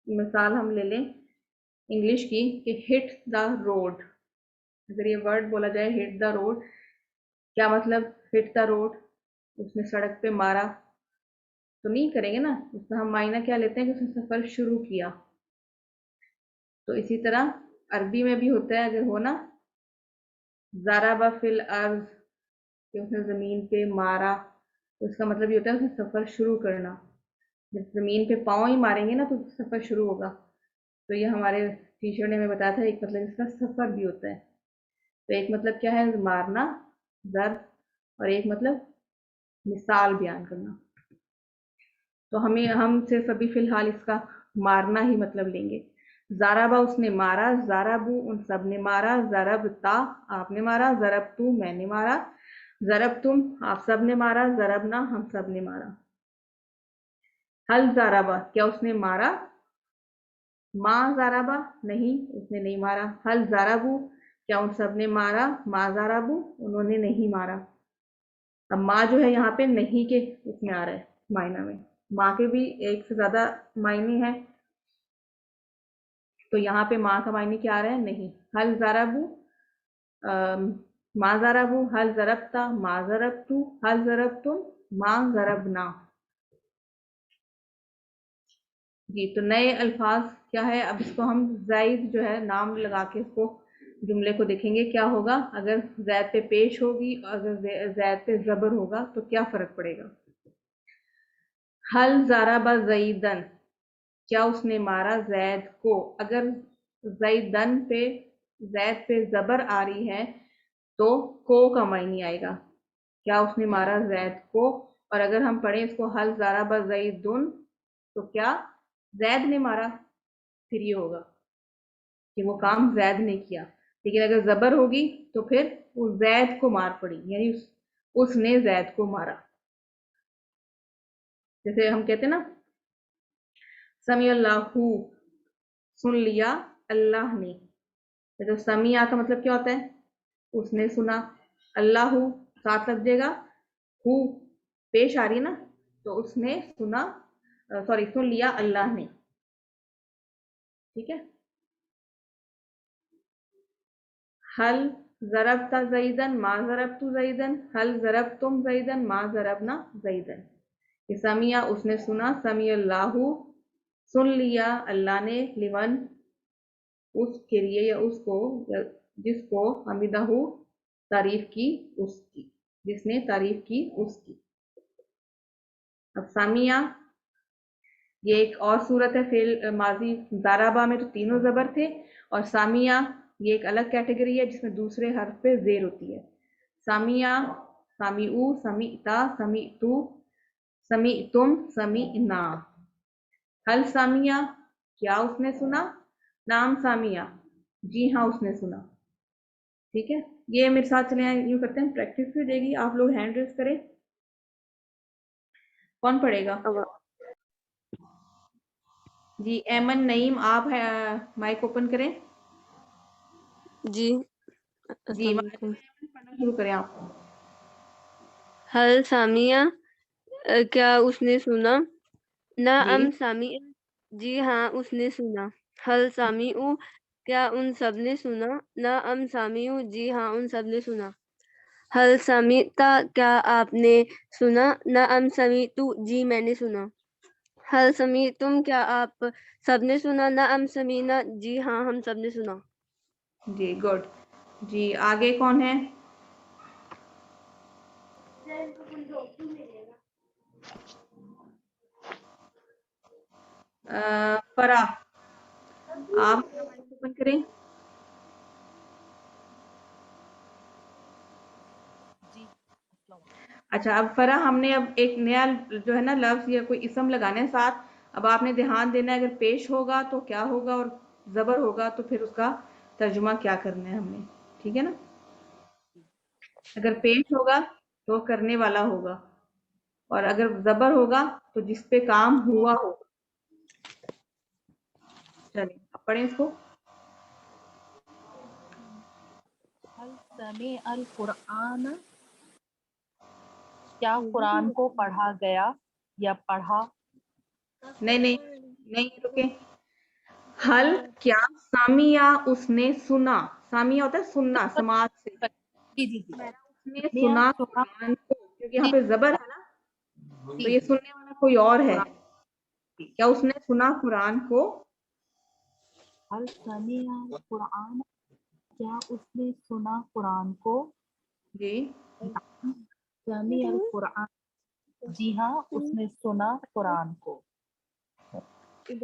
मिसाल हम ले लें इंग्लिश की कि हिट द रोड, अगर ये वर्ड बोला जाए हिट द रोड, क्या मतलब? हिट द रोड, उसने सड़क पे मारा, तो नहीं करेंगे ना, उसमें हम मायना क्या लेते हैं कि उसने सफर शुरू किया। तो इसी तरह अरबी में भी होता है, अगर हो ना ज़ाराबा फिल अर्ज, कि उसने जमीन पे मारा, तो इसका मतलब ये होता है उसने सफर शुरू करना। जब जमीन पे पाँव ही मारेंगे ना तो सफर शुरू होगा। तो ये हमारे टीचर ने हमें बताया था, एक मतलब इसका सफर भी होता है। तो एक मतलब क्या है? मारना, ज़र्ब, और एक मतलब मिसाल बयान करना। तो हम सिर्फ अभी फिलहाल इसका मारना ही मतलब लेंगे। ज़ाराबा उसने मारा, ज़ाराबू उन सब ने मारा, ज़रबता आपने मारा, ज़रबतू मैंने मारा, ज़रबतुम आप सब ने मारा, ज़रबना हम सब ने मारा। हल ज़ाराबा क्या उसने मारा? माँ ज़ाराबा नहीं उसने नहीं मारा। हल ज़ाराबू क्या उन सब ने मारा? माँ ज़ाराबू उन्होंने नहीं मारा। अब माँ जो है यहाँ पे नहीं के उसमें आ रहा है मायना में, माँ के भी एक से ज्यादा मायने हैं, तो यहाँ पे माँ का मायने क्या आ रहा है? नहीं। हल ज़राबू माँ ज़राबू, हल ज़रबता माँ ज़रबतू, हल ज़रबतुम माँ ज़रबना। जी, तो नए अल्फाज क्या है? अब इसको हम ज़ाइद जो है नाम लगा के इसको जुमले को देखेंगे क्या होगा अगर ज़ैद पे पेश होगी, अगर ज़ैद पे ज़बर होगा तो क्या फर्क पड़ेगा। हल ज़राबा ज़ईदन क्या उसने मारा जैद को? अगर जैदन पे जैद पे जबर आ रही है तो को का मायने आएगा, क्या उसने मारा जैद को। और अगर हम पढ़े इसको हल ज़राबा ज़ैदुन, तो क्या जैद ने मारा, फिर ये होगा कि वो काम जैद ने किया। लेकिन अगर जबर होगी तो फिर वो जैद को मार पड़ी, यानी उसने जैद को मारा। जैसे हम कहते हैं ना समी अल्लाहू, सुन लिया अल्लाह ने। तो समिया का मतलब क्या होता है? उसने सुना। अल्लाह साथ लग जाएगा, हु पेश आ रही है ना, तो उसने सुना, सॉरी सुन लिया अल्लाह ने, ठीक है। हल जरबता जईदन मा जरबतु जईदन, हल जरबतुम जईदन मा जरबना जईदन। ये समिया उसने सुना, समी अल्लाहु सुन लिया अल्लाह ने, लिमन उसके लिए या उसको, या जिसको, हमिदहू तारीफ की उसकी, जिसने तारीफ की उसकी। अब सामिया ये एक और सूरत है फेल माजी। दाराबा में तो तीनों जबर थे, और सामिया ये एक अलग कैटेगरी है जिसमें दूसरे हर्फ पे जेर होती है। सामिया, सामीऊ, समीता, समीतू, समीतुम, समीना। हल सामिया क्या उसने सुना? नाम सामिया जी हाँ उसने सुना, ठीक है। ये मेरे साथ चले यूं करते हैं, प्रैक्टिस भी हो जाएगी। आप लोग हैंड रेस करें, कौन पढ़ेगा? जी एमन नईम आप है, माइक ओपन करें। जी जी अस्सलाम वालेकुम। पढ़ना शुरू करें आप। हल सामिया क्या उसने सुना? जी नाअम सामिया जी हाँ उसने सुना। हल सामिऊ क्या उन सब ने सुना? नाअम सामिऊ जी हाँ उन सब ने सुना। हल समीता क्या आपने सुना? नाअम समीतु जी मैंने सुना। हल समीतुम क्या आप सबने सुना? नाअम समीना जी हाँ हम सब ने सुना। जी गुड। जी आगे कौन है? फरा आप माइक ओपन करें। जी اچھا اب فرح ہم نے اب ایک نیا جو ہے نا لفظ یا کوئی اسم لگانے ساتھ، اب آپ نے دھیان دینا ہے اگر پیش ہوگا تو کیا ہوگا اور زبر ہوگا تو پھر اس کا ترجمہ کیا کرنا ہے ہم نے، ٹھیک ہے نا؟ اگر پیش ہوگا تو کرنے والا ہوگا، اور اگر زبر ہوگا تو جس پہ کام ہوا ہوگا. چلیے اب پڑھیں اس کو. هل سمع القرآن، کیا قرآن کو پڑھا گیا یا پڑھا؟ نہیں رکے. حل کیا سامیا اس نے سنا، سامیا ہوتا ہے سننا سماعت سے، جی جی جی اس نے سنا سنا قرآن کو، کیونکہ یہاں پہ زبر ہے نا تو یہ سننے والا کوئی اور ہے. کیا اس نے سنا قرآن کو؟ هل سمع القرآن، کیا اس نے سنا قرآن کو؟ جی سمع القرآن، جی ہاں اس نے سنا قرآن کو. هل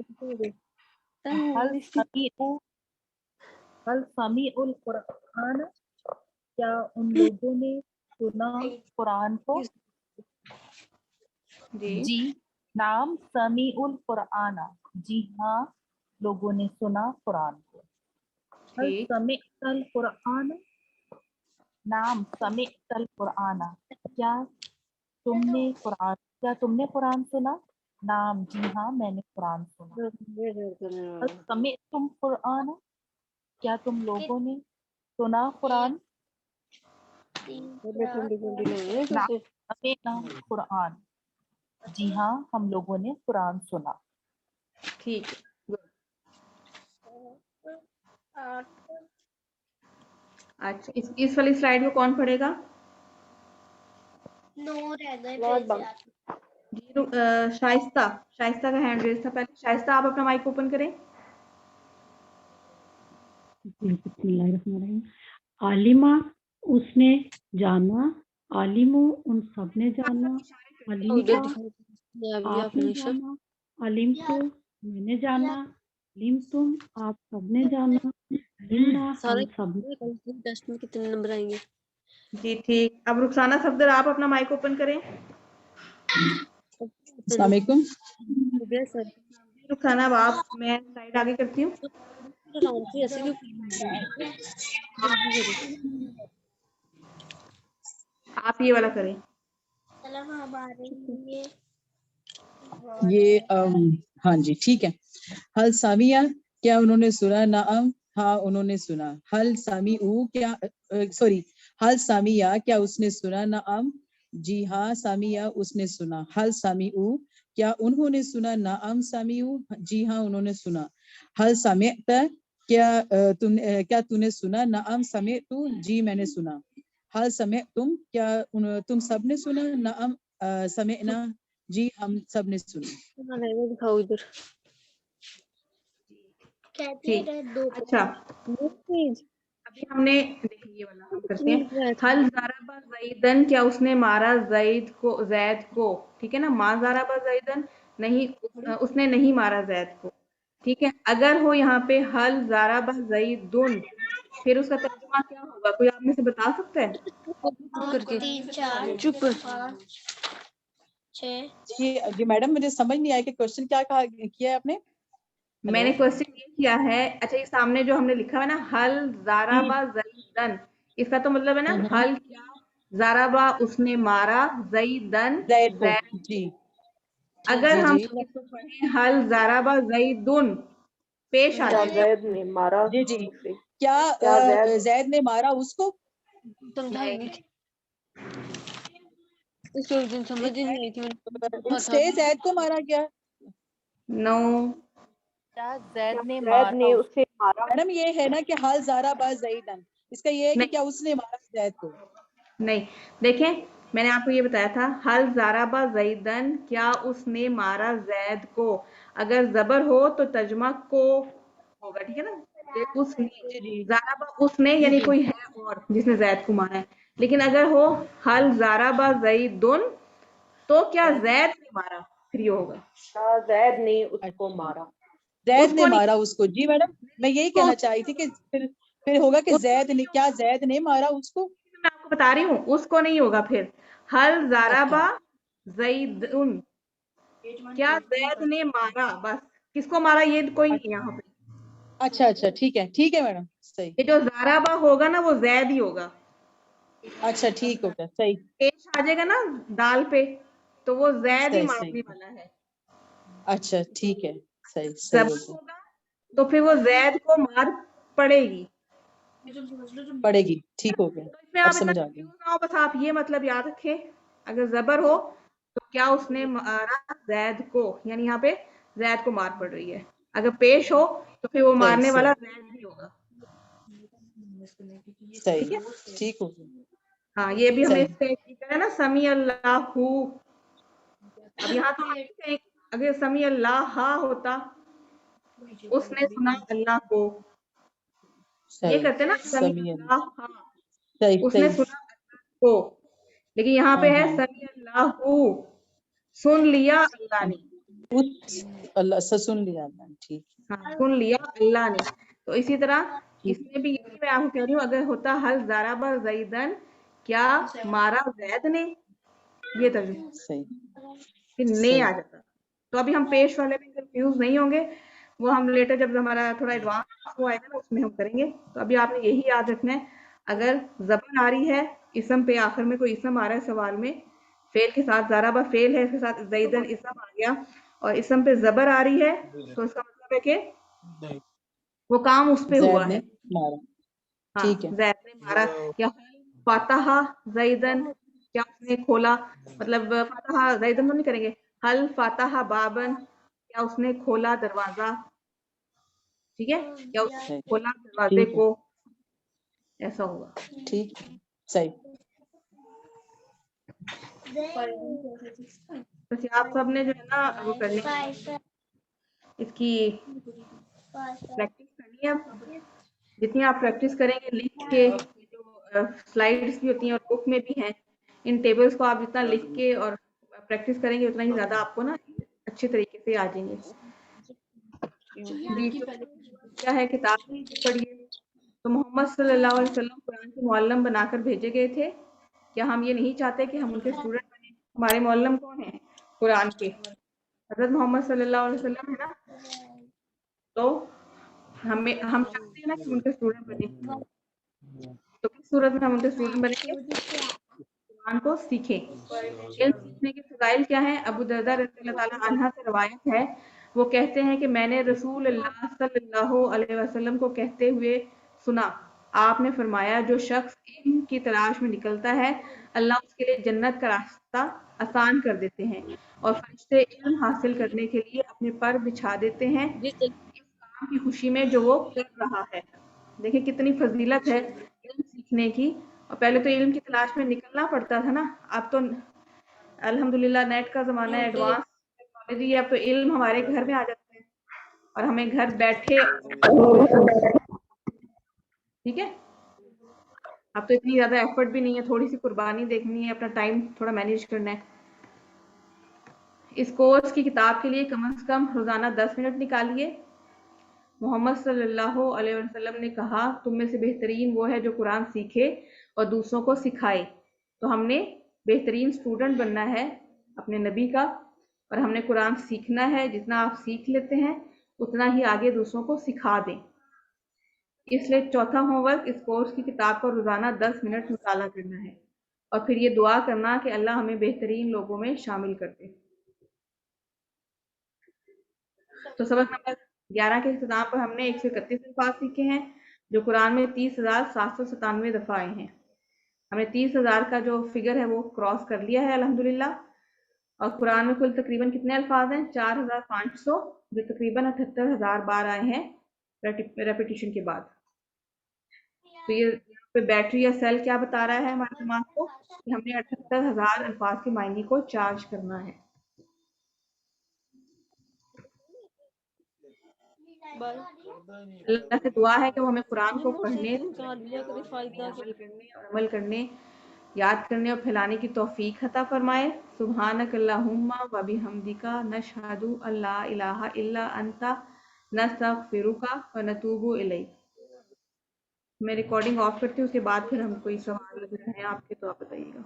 سمع القرآن، کیا ان لوگوں نے سنا قرآن کو؟ جی نام سمیع القرآن، جی ہاں لوگوں نے سنا قرآن کو. هل ٹھیک. سمعت القرآن، نام سمعت القرآن، کیا تم نے قرآن سنا؟ نام جی ہاں میں نے قرآن سنا. هل سمعتم قرآن، کیا تم لوگوں نے سنا قرآن؟ نام سمعنا قرآن، جی ہاں ہم لوگوں نے قرآن سنا. ٹھیک. اچھا اس والی سلائیڈ کو کون پڑھے گا؟ جی شائستہ کا ہینڈ ریز تھا پہلے. شائستہ آپ اپنا مائک اوپن کریں. بسم اللہ الرحمن الرحیم. عالمہ اس نے جانا، عالمو ان سب نے جانا، علمتا آپ نے جانا، علم تو میں نے جانا، علم تم آپ سب نے جانا، علمنا ہم سب نے. ٹیسٹ میں کتنے نمبر آئیں گے؟ جی ٹھیک. اب رخسانہ صفدر آپ اپنا مائک اوپن کریں. السلام علیکم. رخسانہ اب آپ، میں سلائیڈ آگے کرتی ہوں. آپ یہ والا کریں. یہ ہاں جی ٹھیک ہے. حل سامیہ، کیا انہوں نے سنا؟ نعم ہاں انہوں نے سنا. حل سامیعو، کیا سوری حل سامیہ، کیا اس نے سنا؟ نعم جی ہاں سامیہ اس نے سنا. حل سامیعو، کیا انہوں نے سنا؟ نعم سامیعو جی ہاں انہوں نے سنا. حل سمعت، کیا تو نے سنا؟ نعم سمعتو جی میں نے سنا. حل سمعتم، کیا تم سب نے سنا؟ نعم سمعنا جی ہم سب نے سنا. دکھاؤ ادھر. اچھا ابھی ہم نے دیکھیں یہ والا ہم کرتے ہیں. حل ضرب زیدن، کیا اس نے مارا زید کو، ٹھیک ہے نا. ما ضرب زیدن، نہیں اس نے نہیں مارا زید کو، ٹھیک ہے. اگر ہو یہاں پہ حل ضرب زیدن، پھر اس کا ترجمہ کیا ہوگا؟ کوئی آپ میں سے بتا سکتا ہے؟ چپ. جی میڈم مجھے سمجھ نہیں آیا کہ کوشچن کیا کیا ہے آپ نے. میں نے کوشچن یہ کیا ہے، اچھا یہ سامنے جو ہم نے لکھا ہے نا حل ضرب زیدن، اس کا تو مطلب ہے نا حل کیا ضرب اس نے مارا زیدن زید کو. زید. جی اگر جی ہم جی اس کو پڑھیں حل ضرب زیدن پیش آ جائے گا. جی جی کیا زید نے مارا اس کو؟ اس کو دن سمجھ نہیں آئی تھی. اس نے زید کو مارا کیا؟ نو کیا زید نے مارا اس کو؟ میڈم یہ ہے نا کہ حل ضرب زیدن، اس کا یہ ہے کہ کیا اس نے مارا زید کو. نہیں دیکھیں میں نے آپ کو یہ بتایا تھا حل ضرب زیدن، کیا اس نے مارا زید کو. اگر زبر ہو تو ترجمہ کو ہوگا، ٹھیک ہے نا. اس نے ضرب اس نے یعنی کوئی ہے اور جس نے زید کو مارا ہے. لیکن اگر ہو حل ضرب زیدن تو کیا زید نے مارا، پھر یہ ہوگا زید نے مارا اس کو. جی میڈم میں یہی کہنا چاہی تھی کہ پھر ہوگا کہ زید نے، کیا زید نے مارا اس کو. میں آپ आपको बता रही हूँ, उसको नहीं होगा फिर। हल ज़ाराबा ज़ैदुन, क्या ज़ैद ने मारा, बस किसको मारा ये कोई नहीं यहाँ पे। अच्छा ठीक है मैडम, सही। ये जो ज़ाराबा होगा ना वो ज़ैद ही होगा। अच्छा ठीक हो गया, सही पेश आ जाएगा ना दाल पे तो वो ज़ैद ही सही मारने सही। वाला है। अच्छा ठीक है, सही सही हो ज़बर गया। होगा तो फिर वो ज़ैद को मार पड़ेगी। पड़ेगी, ठीक हो गया, तो इसमें अब आप इतना समझ आ गया। कंफ्यूज ना हो, बस आप ये मतलब याद रखें, अगर ज़बर हो तो क्या उसने मारा ज़ैद को, यानी यहाँ पे ज़ैद को मार पड़ रही है। अगर पेश हो तो फिर वो सही मारने वाला सही ज़ैद ही होगा। सही, ठीक है, ठीक हो गया, हाँ ये भी हमने सही। इससे सीखा है ना, समी अल्लाहू। अब यहाँ तो हम नहीं कहेंगे, अगर समी अल्लाह होता, उसने सुना अल्लाह को, ये सही, करते हैं ना, समी समी अल्लाह, सही उसने सही। सुना अल्लाह को, लेकिन यहाँ पे हाँ है हाँ, समी अल्लाहू, सुन लिया अल्लाह ने। उस अल्लाह से सुन लिया मैंने, ठीक हाँ, सुन लिया अल्लाह ने। तो इसी तरह ठीक। इसमें भी यही मैं आपको कह रही हूँ, अगर होता हल ज़राबा ज़ैदन, क्या मारा ज़ैद ने, ये तर्जुमा, सही कि ने सही, आ जाता। तो अभी हम पेश वाले में कंफ्यूज नहीं होंगे, वो हम लेटर जब हमारा थोड़ा एडवांस वो आएगा ना उसमें हम करेंगे। तो अभी आपने यही याद रखना है, अगर जबान आ रही है, इसम पे आखिर में कोई इसम आ रहा है सवाल में, फेल के साथ, ज़राबा फेल है, इसके साथ ज़ैदन इसम आ गया और इसम पे जबर आ रही है, तो इसका मतलब है कि वो काम उस पे हुआ जैद ने है। मारा, हाँ, ठीक है। जैद ने मारा, या फातहा ज़ैदन, क्या उसने खोला, मतलब फातहा ज़ैदन तो नहीं करेंगे, हल फातहा बाबन, क्या उसने खोला दरवाजा, ठीक है, क्या उसने सही, खोला दरवाजे ठीक है, को, ऐसा होगा। ठीक, सही। तो आप सबने जो है ना वो करनी है, इसकी प्रैक्टिस करनी है। अब जितनी आप प्रैक्टिस करेंगे लिख के, जो स्लाइड्स भी होती हैं और बुक में भी हैं, इन टेबल्स को आप जितना लिख के और प्रैक्टिस करेंगे उतना ही ज़्यादा आपको ना अच्छे तरीके से आ जाएंगे। क्या है, किताब पढ़िए। तो मोहम्मद सल्लल्लाहु अलैहि वसल्लम कुरान के मुअल्लिम बनाकर भेजे गए थे। क्या हम ये नहीं चाहते कि हम उनके स्टूडेंट बने? हमारे मुअल्लिम कौन है कुरान के? हजरत मोहम्मद सल्लल्लाहु अलैहि वसल्लम है ना। तो हम चाहते हैं ना कि उनके स्टूडेंट बने। तो किस सूरत में हम उनके स्टूडेंट बनेंगे? कुरान को सीखें। इल्म सीखने के फ़ज़ाइल क्या हैं? अबू दरदा रज़ियल्लाहु ताला अन्हा से रवायत है, वो कहते हैं कि मैंने रसूल अल्लाह सल्लल्लाहु अलैहि वसल्लम को कहते हुए सुना, आपने फरमाया, जो शख्स इल्म की तलाश में निकलता है, अल्लाह उसके लिए जन्नत का रास्ता आसान कर देते हैं और फरिश्ते इल्म हासिल करने के लिए अपने पर बिछा देते हैं इस काम की खुशी में जो वो कर रहा है। देखिए कितनी फजीलत है इल्म सीखने की। और पहले तो इल्म की तलाश में निकलना पड़ता था ना, अब तो अल्हम्दुलिल्लाह नेट का ज़माना है, एडवांस टेक्नोलॉजी है, अब तो इल्म हमारे घर में आ जाता है और हमें घर बैठे, ठीक है। अब तो इतनी ज़्यादा एफर्ट भी नहीं है, थोड़ी सी कुर्बानी देखनी है, अपना टाइम थोड़ा मैनेज करना है। इस कोर्स की किताब के लिए कम से कम रोज़ाना 10 मिनट निकालिए। मोहम्मद सल्लल्लाहु अलैहि वसल्लम ने कहा, तुम में से बेहतरीन वो है जो कुरान सीखे और दूसरों को सिखाए। तो हमने बेहतरीन स्टूडेंट बनना है अपने नबी का, और हमने कुरान सीखना है। जितना आप सीख लेते हैं उतना ही आगे दूसरों को सिखा दें। इसलिए चौथा होमवर्क, इस कोर्स की किताब को रोज़ाना 10 मिनट मुताला करना है और फिर ये दुआ करना कि अल्लाह हमें बेहतरीन लोगों में शामिल कर दे। तो सबक नंबर 11 के इख्तिताम पर हमने 131 अल्फाज सीखे हैं जो कुरान में 30,797 दफ़ा आए हैं। हमने 30,000 का जो फिगर है वो क्रॉस कर लिया है अल्हम्दुलिल्लाह। और कुरान में कुल तकरीबन कितने अल्फाज हैं? 4,500, जो तकरीबन 78,000 बार आए हैं रेपिटेशन के बाद। तो ये यहाँ पे बैटरी या सेल क्या बता रहा है हमारे दिमाग को कि हमने 78,000 अल्फाज के मायने को चार्ज करना है। अल्लाह से दुआ है कि वो हमें कुरान को पढ़ने, अमल करने, याद करने और फैलाने की तौफीक अता फरमाए। सुब्हानक अल्लाहुम्मा व बिहम्दिका नशहदु अल्ला इलाहा इल्ला अंता नस्तगफिरुका व नतूबु इलैक। मैं रिकॉर्डिंग ऑफ करती हूँ, उसके बाद फिर हम कोई सवाल है आपके, तो आप बताइएगा.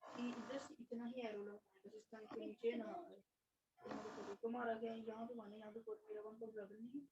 कि इधर से इतना ही एरो लगाना है, जिस टाइम के नीचे ना आए तो मेरे को मारा गया यहाँ पे माने यहाँ पे कोई मेरा वन को बराबर नहीं